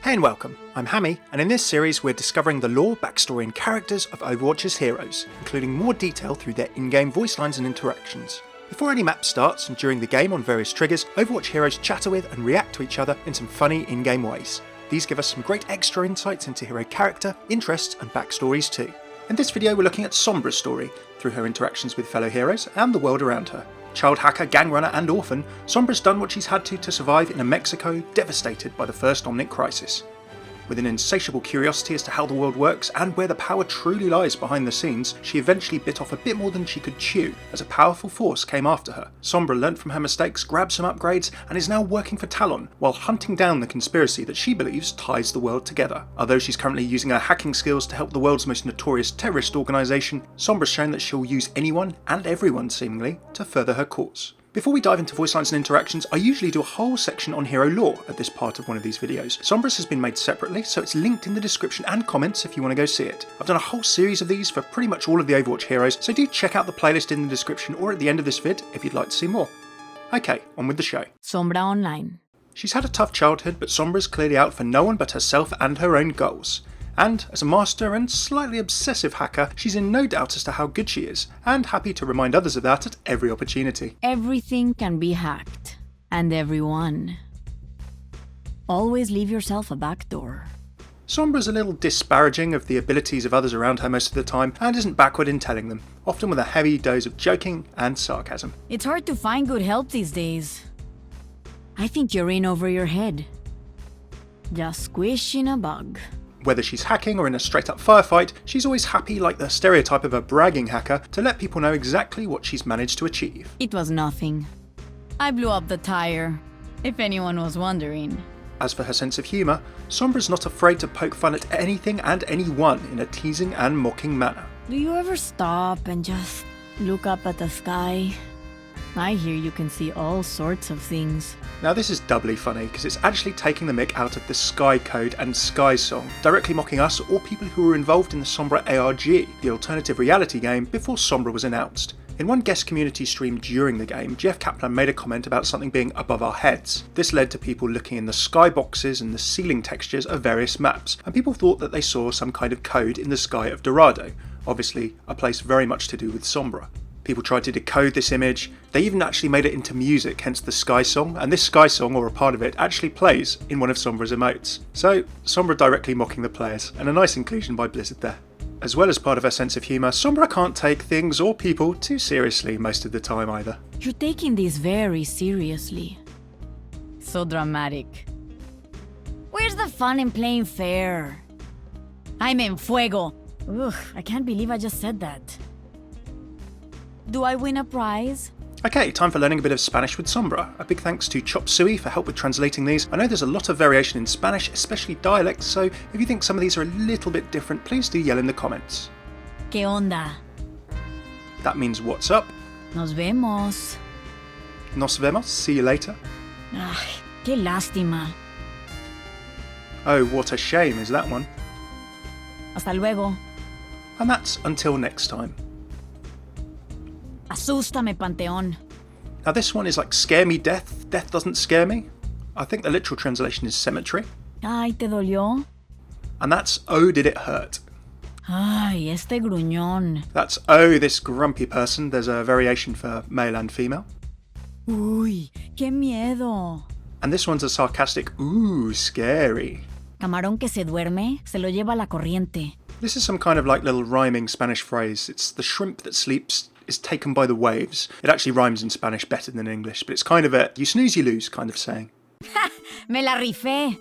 Hey and welcome, I'm Hammeh, and in this series we're discovering the lore, backstory and characters of Overwatch's heroes, including more detail through their in-game voice lines and interactions. Before any map starts and during the game on various triggers, Overwatch heroes chatter with and react to each other in some funny in-game ways. These give us some great extra insights into hero character, interests and backstories too. In this video we're looking at Sombra Story, through her interactions with fellow heroes and the world around her. Child hacker, gang runner and orphan, Sombra's done what she's had to survive in a Mexico devastated by the First Omnic Crisis. With an insatiable curiosity as to how the world works and where the power truly lies behind the scenes, she eventually bit off a bit more than she could chew as a powerful force came after her. Sombra learnt from her mistakes, grabbed some upgrades, and is now working for Talon, while hunting down the conspiracy that she believes ties the world together. Although she's currently using her hacking skills to help the world's most notorious terrorist organisation, Sombra's shown that she'll use anyone, and everyone seemingly, to further her cause. Before we dive into voice lines and interactions, I usually do a whole section on hero lore at this part of one of these videos. Sombra's has been made separately, so it's linked in the description and comments if you want to go see it. I've done a whole series of these for pretty much all of the Overwatch heroes, so do check out the playlist in the description or at the end of this vid if you'd like to see more. Okay, on with the show. Sombra Online. She's had a tough childhood, but Sombra's clearly out for no one but herself and her own goals. And, as a master and slightly obsessive hacker, she's in no doubt as to how good she is, and happy to remind others of that at every opportunity. Everything can be hacked. And everyone. Always leave yourself a backdoor. Sombra's a little disparaging of the abilities of others around her most of the time, and isn't backward in telling them, often with a heavy dose of joking and sarcasm. It's hard to find good help these days. I think you're in over your head. Just squishing a bug. Whether she's hacking or in a straight-up firefight, she's always happy, like the stereotype of a bragging hacker, to let people know exactly what she's managed to achieve. It was nothing. I blew up the tire, if anyone was wondering. As for her sense of humour, Sombra's not afraid to poke fun at anything and anyone in a teasing and mocking manner. Do you ever stop and just look up at the sky? I hear you can see all sorts of things. Now this is doubly funny because it's actually taking the mick out of the Sky Code and Sky Song, directly mocking us or people who were involved in the Sombra ARG, the alternative reality game, before Sombra was announced. In one guest community stream during the game, Jeff Kaplan made a comment about something being above our heads. This led to people looking in the sky boxes and the ceiling textures of various maps, and people thought that they saw some kind of code in the sky of Dorado, obviously a place very much to do with Sombra. People tried to decode this image, they even actually made it into music, hence the Sky Song, and this Sky Song, or a part of it, actually plays in one of Sombra's emotes. So, Sombra directly mocking the players, and a nice inclusion by Blizzard there. As well as part of her sense of humour, Sombra can't take things or people too seriously most of the time either. You're taking this very seriously. So dramatic. Where's the fun in playing fair? I'm en fuego. Ugh, I can't believe I just said that. Do I win a prize? Okay, time for learning a bit of Spanish with Sombra. A big thanks to Chop Suey for help with translating these. I know there's a lot of variation in Spanish, especially dialects, so if you think some of these are a little bit different, please do yell in the comments. ¿Qué onda? That means what's up. Nos vemos. Nos vemos, see you later. Ay, qué lástima. Oh, what a shame is that one. Hasta luego. And that's until next time. Asústame, Panteón. Now this one is like scare me death, death doesn't scare me. I think the literal translation is cemetery. Ay, ¿te dolió? And that's oh did it hurt. Ay, este gruñón. That's oh this grumpy person. There's a variation for male and female. Uy, qué miedo. And this one's a sarcastic ooh scary. Camarón que se duerme, se lo lleva la corriente. This is some kind of like little rhyming Spanish phrase. It's the shrimp that sleeps is taken by the waves. It actually rhymes in Spanish better than English, but it's kind of a you snooze you lose kind of saying. Ha! Me la rifé.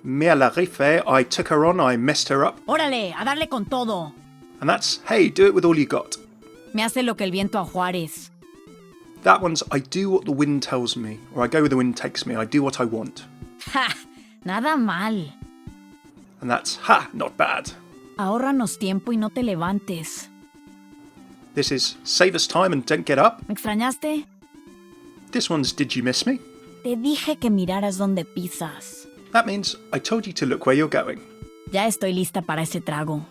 Me la rifé, I took her on, I messed her up. Órale, a darle con todo. And that's, hey, do it with all you got. Me hace lo que el viento a Juárez. That one's, I do what the wind tells me, or I go where the wind takes me, I do what I want. Ha! Nada mal. And that's, ha, not bad. Ahórranos tiempo y no te levantes. This is, save us time and don't get up. ¿Me extrañaste? This one's, did you miss me? Te dije que miraras donde pisas. That means, I told you to look where you're going. Ya estoy lista para ese trago.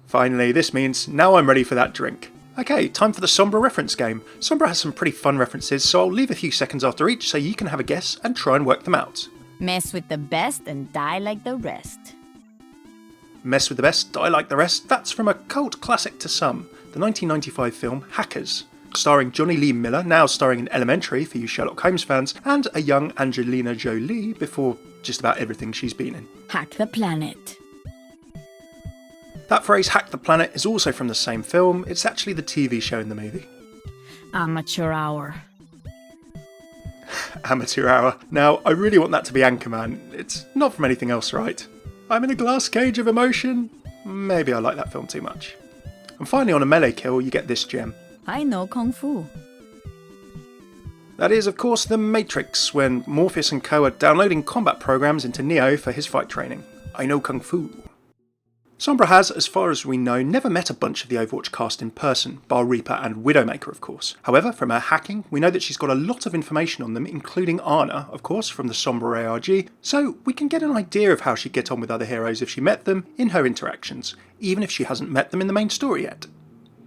Finally, this means, now I'm ready for that drink. Okay, time for the Sombra reference game. Sombra has some pretty fun references, so I'll leave a few seconds after each so you can have a guess and try and work them out. Mess with the best and die like the rest. Mess with the best, die like the rest, that's from a cult classic to some, the 1995 film Hackers, starring Johnny Lee Miller, now starring in Elementary for you Sherlock Holmes fans, and a young Angelina Jolie before just about everything she's been in. Hack the planet. That phrase, hack the planet, is also from the same film. It's actually the TV show in the movie. Amateur hour. Amateur hour. Now, I really want that to be Anchorman. It's not from anything else, right? I'm in a glass cage of emotion. Maybe I like that film too much. And finally, on a melee kill, you get this gem. I know Kung Fu. That is, of course, the Matrix, when Morpheus and co are downloading combat programs into Neo for his fight training. I know Kung Fu. Sombra has, as far as we know, never met a bunch of the Overwatch cast in person, bar Reaper and Widowmaker of course. However, from her hacking, we know that she's got a lot of information on them, including Ana, of course, from the Sombra ARG, so we can get an idea of how she'd get on with other heroes if she met them in her interactions, even if she hasn't met them in the main story yet.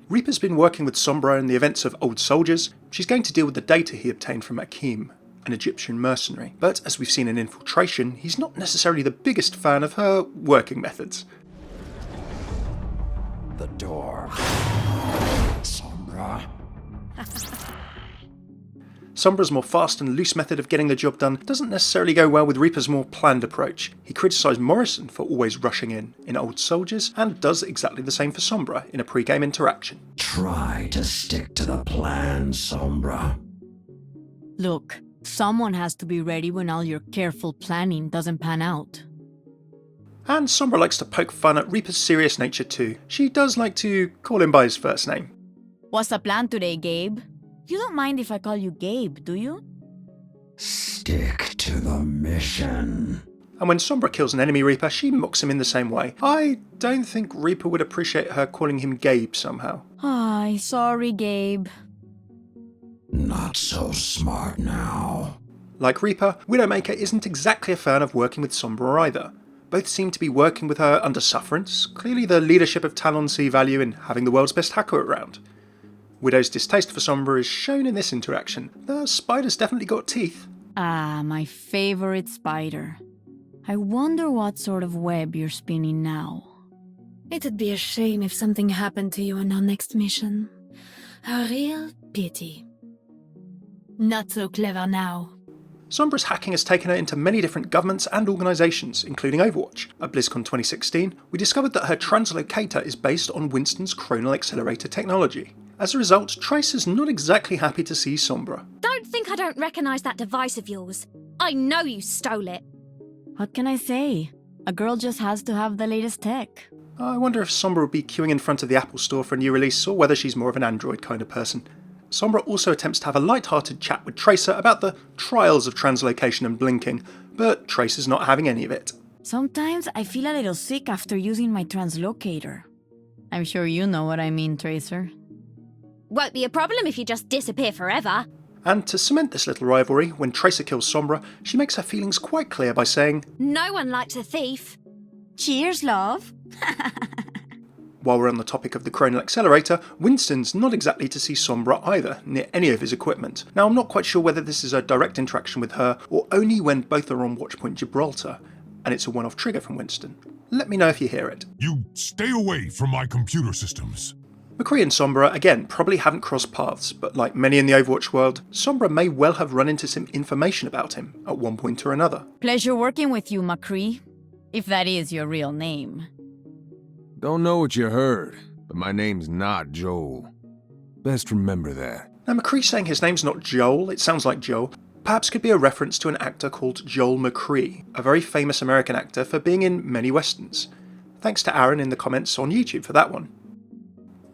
Reaper's been working with Sombra in the events of Old Soldiers. She's going to deal with the data he obtained from Akeem, an Egyptian mercenary, but as we've seen in Infiltration, he's not necessarily the biggest fan of her working methods. The door. Sombra. Sombra's more fast and loose method of getting the job done doesn't necessarily go well with Reaper's more planned approach. He criticised Morrison for always rushing in Old Soldiers, and does exactly the same for Sombra in a pre-game interaction. Try to stick to the plan, Sombra. Look, someone has to be ready when all your careful planning doesn't pan out. And Sombra likes to poke fun at Reaper's serious nature too. She does like to call him by his first name. What's the plan today, Gabe? You don't mind if I call you Gabe, do you? Stick to the mission. And when Sombra kills an enemy Reaper, she mocks him in the same way. I don't think Reaper would appreciate her calling him Gabe somehow. Ay, sorry, Gabe. Not so smart now. Like Reaper, Widowmaker isn't exactly a fan of working with Sombra either. Both seem to be working with her under sufferance. Clearly the leadership of Talon see value in having the world's best hacker around. Widow's distaste for Sombra is shown in this interaction. The spider's definitely got teeth. Ah, my favorite spider. I wonder what sort of web you're spinning now. It'd be a shame if something happened to you on our next mission. A real pity. Not so clever now. Sombra's hacking has taken her into many different governments and organisations, including Overwatch. At BlizzCon 2016, we discovered that her translocator is based on Winston's chronal accelerator technology. As a result, Tracer's not exactly happy to see Sombra. Don't think I don't recognise that device of yours. I know you stole it. What can I say? A girl just has to have the latest tech. I wonder if Sombra will be queuing in front of the Apple Store for a new release, or whether she's more of an Android kind of person. Sombra also attempts to have a light-hearted chat with Tracer about the trials of translocation and blinking, but Tracer's not having any of it. Sometimes I feel a little sick after using my translocator. I'm sure you know what I mean, Tracer. Won't be a problem if you just disappear forever. And to cement this little rivalry, when Tracer kills Sombra, she makes her feelings quite clear by saying, No one likes a thief. Cheers, love. While we're on the topic of the chronal accelerator, Winston's not exactly to see Sombra either, near any of his equipment. Now I'm not quite sure whether this is a direct interaction with her, or only when both are on Watchpoint Gibraltar, and it's a one-off trigger from Winston. Let me know if you hear it. You stay away from my computer systems. McCree and Sombra, again, probably haven't crossed paths, but like many in the Overwatch world, Sombra may well have run into some information about him at one point or another. Pleasure working with you, McCree. If that is your real name. Don't know what you heard, but my name's not Joel. Best remember that. Now McCree saying his name's not Joel, it sounds like Joel, perhaps could be a reference to an actor called Joel McCree, a very famous American actor for being in many westerns. Thanks to Aaron in the comments on YouTube for that one.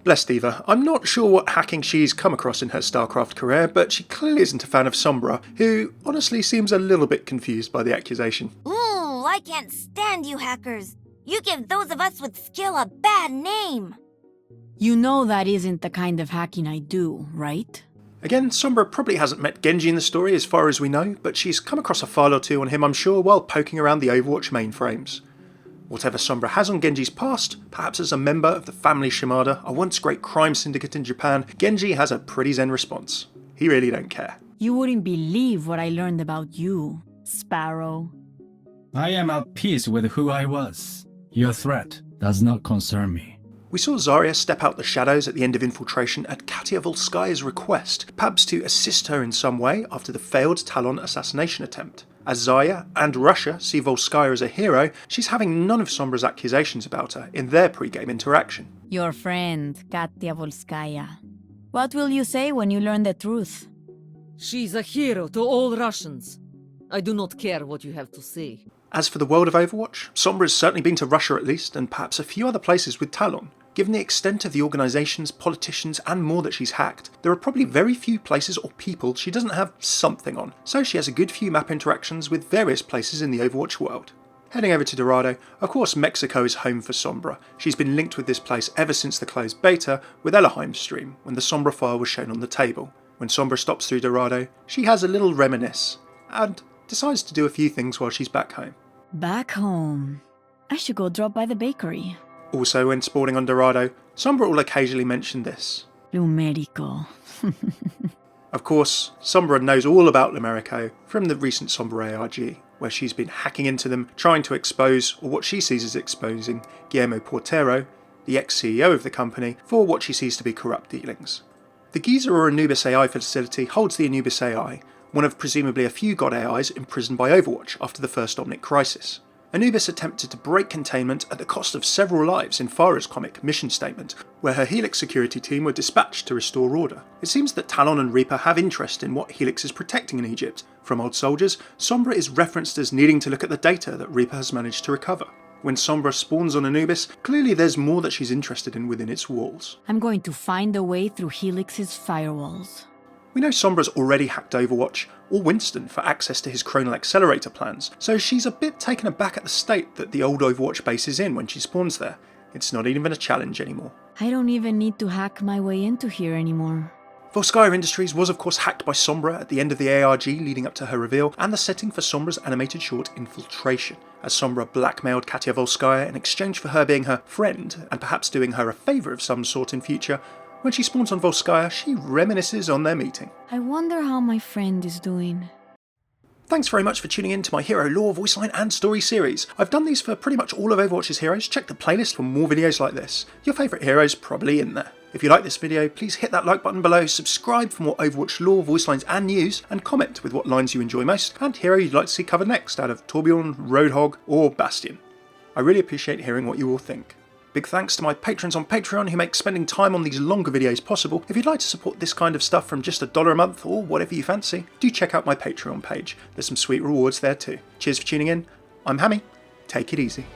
Bless Diva, I'm not sure what hacking she's come across in her StarCraft career, but she clearly isn't a fan of Sombra, who honestly seems a little bit confused by the accusation. Ooh, I can't stand you hackers. You give those of us with skill a bad name. You know that isn't the kind of hacking I do, right? Again, Sombra probably hasn't met Genji in the story as far as we know, but she's come across a file or two on him I'm sure while poking around the Overwatch mainframes. Whatever Sombra has on Genji's past, perhaps as a member of the family Shimada, a once great crime syndicate in Japan, Genji has a pretty zen response. He really don't care. You wouldn't believe what I learned about you, Sparrow. I am at peace with who I was. Your threat does not concern me. We saw Zarya step out the shadows at the end of Infiltration at Katia Volskaya's request, perhaps to assist her in some way after the failed Talon assassination attempt. As Zarya and Russia see Volskaya as a hero, she's having none of Sombra's accusations about her in their pre-game interaction. Your friend, Katia Volskaya. What will you say when you learn the truth? She's a hero to all Russians. I do not care what you have to say. As for the world of Overwatch, Sombra has certainly been to Russia at least, and perhaps a few other places with Talon. Given the extent of the organisations, politicians and more that she's hacked, there are probably very few places or people she doesn't have something on, so she has a good few map interactions with various places in the Overwatch world. Heading over to Dorado, of course Mexico is home for Sombra. She's been linked with this place ever since the closed beta with Elohim's stream, when the Sombra file was shown on the table. When Sombra stops through Dorado, she has a little reminisce, and decides to do a few things while she's back home. Back home. I should go drop by the bakery. Also, when spawning on Dorado, Sombra will occasionally mention this. Lumerico. Of course, Sombra knows all about Lumerico from the recent Sombra ARG, where she's been hacking into them, trying to expose, or what she sees as exposing, Guillermo Portero, the ex-CEO of the company, for what she sees to be corrupt dealings. The Giza or Anubis AI facility holds the Anubis AI, one of presumably a few god AIs imprisoned by Overwatch after the First Omnic Crisis. Anubis attempted to break containment at the cost of several lives in Farah's comic Mission Statement, where her Helix security team were dispatched to restore order. It seems that Talon and Reaper have interest in what Helix is protecting in Egypt. From old soldiers, Sombra is referenced as needing to look at the data that Reaper has managed to recover. When Sombra spawns on Anubis, clearly there's more that she's interested in within its walls. I'm going to find a way through Helix's firewalls. We know Sombra's already hacked Overwatch, or Winston, for access to his Chronal Accelerator plans, so she's a bit taken aback at the state that the old Overwatch base is in when she spawns there. It's not even a challenge anymore. I don't even need to hack my way into here anymore. Volskaya Industries was of course hacked by Sombra at the end of the ARG leading up to her reveal, and the setting for Sombra's animated short Infiltration, as Sombra blackmailed Katia Volskaya in exchange for her being her friend, and perhaps doing her a favour of some sort in future. When she spawns on Volskaya, she reminisces on their meeting. I wonder how my friend is doing. Thanks very much for tuning in to my hero lore, voiceline and story series. I've done these for pretty much all of Overwatch's heroes. Check the playlist for more videos like this. Your favourite hero's probably in there. If you like this video, please hit that like button below, subscribe for more Overwatch lore, voicelines and news, and comment with what lines you enjoy most and hero you'd like to see covered next out of Torbjorn, Roadhog or Bastion. I really appreciate hearing what you all think. Big thanks to my patrons on Patreon who make spending time on these longer videos possible. If you'd like to support this kind of stuff from just $1 a month or whatever you fancy, do check out my Patreon page. There's some sweet rewards there too. Cheers for tuning in. I'm Hammeh. Take it easy.